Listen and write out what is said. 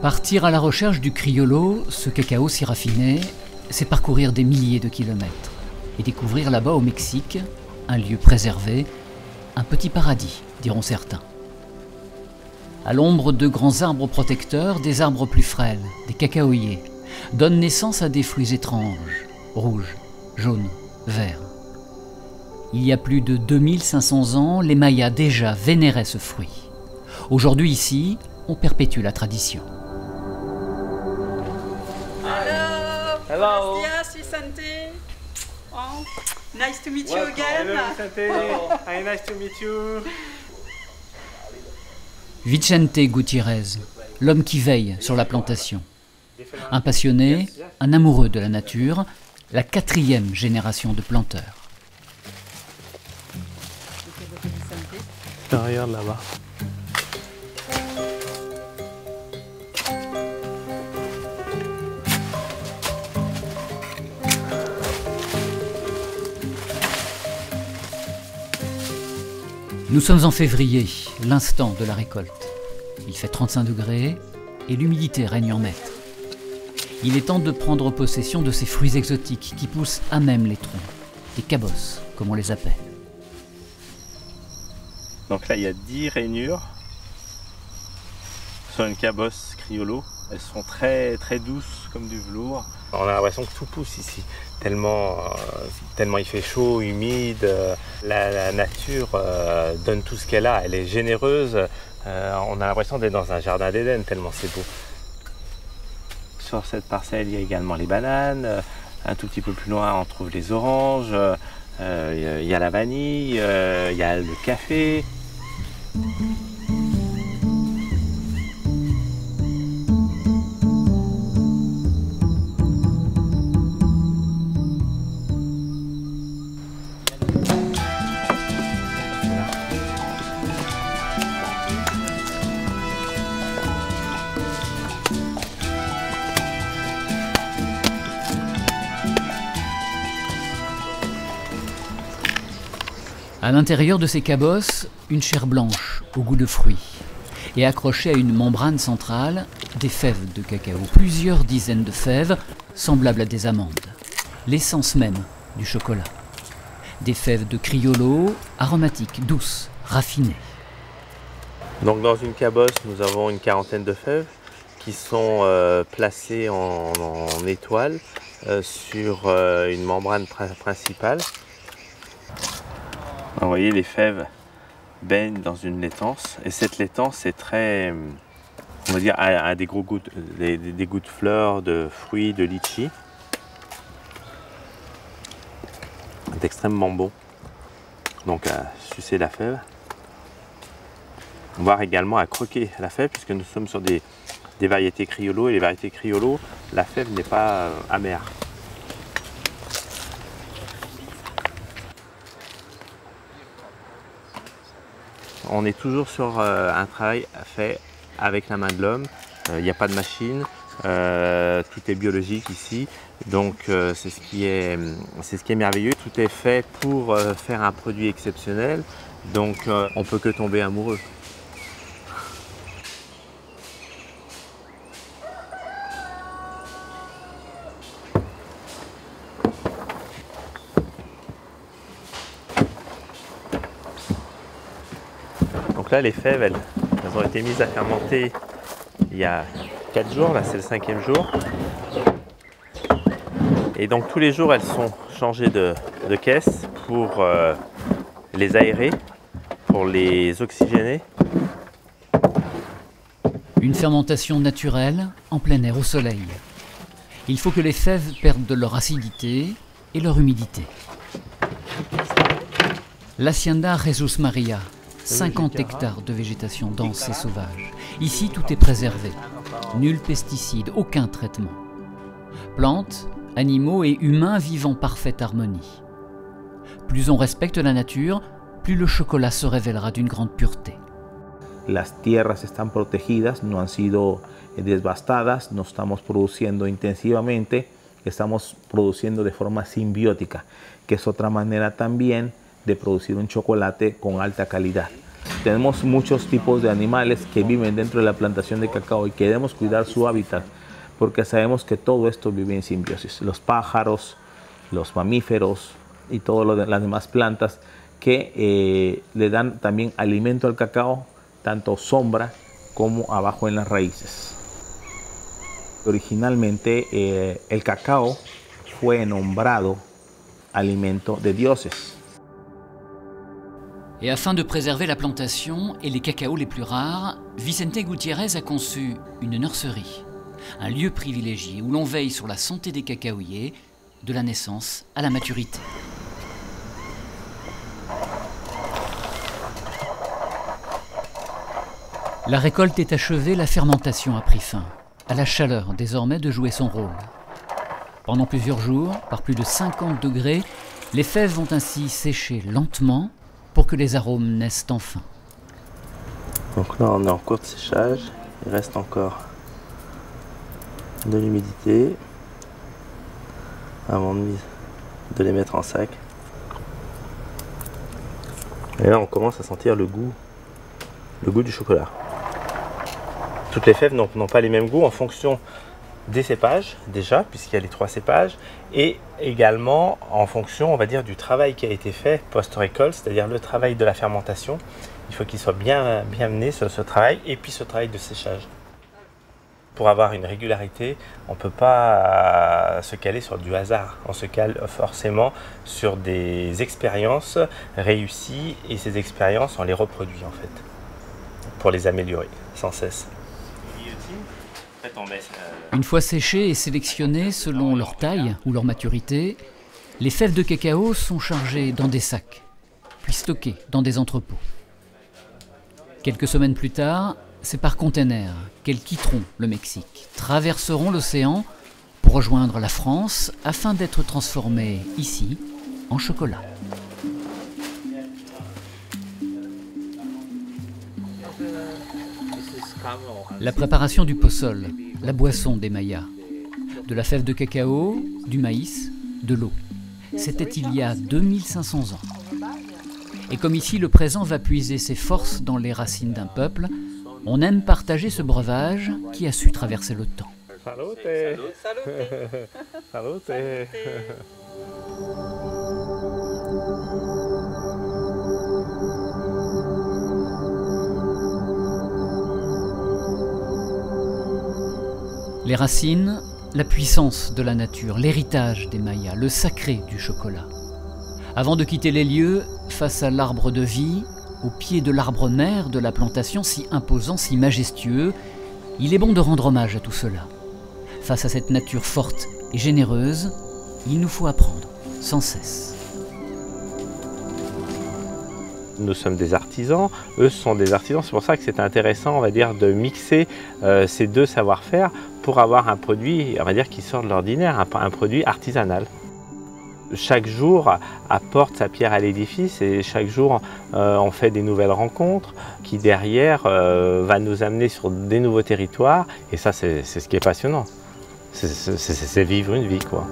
Partir à la recherche du criollo, ce cacao si raffiné, c'est parcourir des milliers de kilomètres et découvrir là-bas au Mexique, un lieu préservé, un petit paradis, diront certains. À l'ombre de grands arbres protecteurs, des arbres plus frêles, des cacaoyers, donnent naissance à des fruits étranges, rouges, jaunes, verts. Il y a plus de 2500 ans, les Mayas déjà vénéraient ce fruit. Aujourd'hui ici, on perpétue la tradition. Hello. Buenos días, Vicente. Oh, nice to meet you again. Hello, Vicente. Hi, nice to meet you. Vicente Gutiérrez, l'homme qui veille sur la plantation. Un passionné, un amoureux de la nature, la 4e génération de planteurs. Regarde là-bas. Nous sommes en février, l'instant de la récolte. Il fait 35 degrés et l'humidité règne en maître. Il est temps de prendre possession de ces fruits exotiques qui poussent à même les troncs, des cabosses, comme on les appelle. Donc là, il y a 10 rainures sur une cabosse criollo. Elles sont très douces comme du velours. On a l'impression que tout pousse ici, tellement il fait chaud, humide. La nature donne tout ce qu'elle a, elle est généreuse. On a l'impression d'être dans un jardin d'Éden, tellement c'est beau. Sur cette parcelle, il y a également les bananes. Un tout petit peu plus loin, on trouve les oranges. Il y a la vanille, il y a le café. À l'intérieur de ces cabosses, une chair blanche au goût de fruits et accrochée à une membrane centrale, des fèves de cacao, plusieurs dizaines de fèves semblables à des amandes, l'essence même du chocolat. Des fèves de criollo, aromatiques, douces, raffinées. Donc dans une cabosse, nous avons une quarantaine de fèves qui sont placées en étoile sur une membrane principale. Vous voyez, les fèves baignent dans une laitance et cette laitance est très, on va dire, a des gros goûts, des goûts de fleurs, de fruits, de litchi. C'est extrêmement bon. Donc à sucer la fève, voire également à croquer la fève puisque nous sommes sur des variétés criollo et les variétés criollo, la fève n'est pas amère. On est toujours sur un travail fait avec la main de l'homme. Il n'y a pas de machine, tout est biologique ici. Donc c'est ce qui est merveilleux. Tout est fait pour faire un produit exceptionnel. Donc on ne peut que tomber amoureux. Donc là, les fèves, elles ont été mises à fermenter il y a 4 jours, là c'est le 5e jour. Et donc tous les jours, elles sont changées de caisse pour les aérer, pour les oxygéner. Une fermentation naturelle, en plein air, au soleil. Il faut que les fèves perdent de leur acidité et leur humidité. L'Hacienda Jesus Maria, 50 hectares de végétation dense et sauvage. Ici, tout est préservé. Nul pesticide, aucun traitement. Plantes, animaux et humains vivent en parfaite harmonie. Plus on respecte la nature, plus le chocolat se révélera d'une grande pureté. Las tierras están protegidas, no han sido devastadas, no estamos produciendo intensivamente, estamos produciendo de forma simbiótica, que es otra manera también de producir un chocolate con alta calidad. tenemos muchos tipos de animales que viven dentro de la plantación de cacao y queremos cuidar su hábitat porque sabemos que todo esto vive en simbiosis. Los pájaros, los mamíferos y todas las demás plantas que le dan también alimento al cacao, tanto sombra como abajo en las raíces. Originalmente el cacao fue nombrado alimento de dioses. Et afin de préserver la plantation et les cacaos les plus rares, Vicente Gutiérrez a conçu une nurserie, un lieu privilégié où l'on veille sur la santé des cacaoyers, de la naissance à la maturité. La récolte est achevée, la fermentation a pris fin. À la chaleur désormais de jouer son rôle. Pendant plusieurs jours, par plus de 50 degrés, les fèves vont ainsi sécher lentement pour que les arômes naissent enfin. Donc là on est en cours de séchage, il reste encore de l'humidité avant de les mettre en sac. Et là on commence à sentir le goût du chocolat. Toutes les fèves n'ont pas les mêmes goûts en fonction des cépages déjà, puisqu'il y a les 3 cépages, et également en fonction, on va dire, du travail qui a été fait post-récolte, c'est-à-dire le travail de la fermentation. Il faut qu'il soit bien mené ce travail, et puis ce travail de séchage. Pour avoir une régularité, on ne peut pas se caler sur du hasard, on se cale forcément sur des expériences réussies, et ces expériences, on les reproduit en fait, pour les améliorer sans cesse. Une fois séchées et sélectionnées selon leur taille ou leur maturité, les fèves de cacao sont chargées dans des sacs, puis stockées dans des entrepôts. Quelques semaines plus tard, c'est par container qu'elles quitteront le Mexique, traverseront l'océan pour rejoindre la France afin d'être transformées ici en chocolat. La préparation du possol, la boisson des Mayas, de la fève de cacao, du maïs, de l'eau. C'était il y a 2500 ans. Et comme ici le présent va puiser ses forces dans les racines d'un peuple, on aime partager ce breuvage qui a su traverser le temps. Salute. Salute. Salute. Les racines, la puissance de la nature, l'héritage des Mayas, le sacré du chocolat. Avant de quitter les lieux, face à l'arbre de vie, au pied de l'arbre mère de la plantation, si imposant, si majestueux, il est bon de rendre hommage à tout cela. Face à cette nature forte et généreuse, il nous faut apprendre sans cesse. Nous sommes des artisans, eux sont des artisans, c'est pour ça que c'est intéressant, on va dire, de mixer ces deux savoir-faire pour avoir un produit, on va dire, qui sort de l'ordinaire, un produit artisanal. Chaque jour apporte sa pierre à l'édifice et chaque jour on fait des nouvelles rencontres qui derrière va nous amener sur des nouveaux territoires et ça c'est ce qui est passionnant, c'est vivre une vie quoi.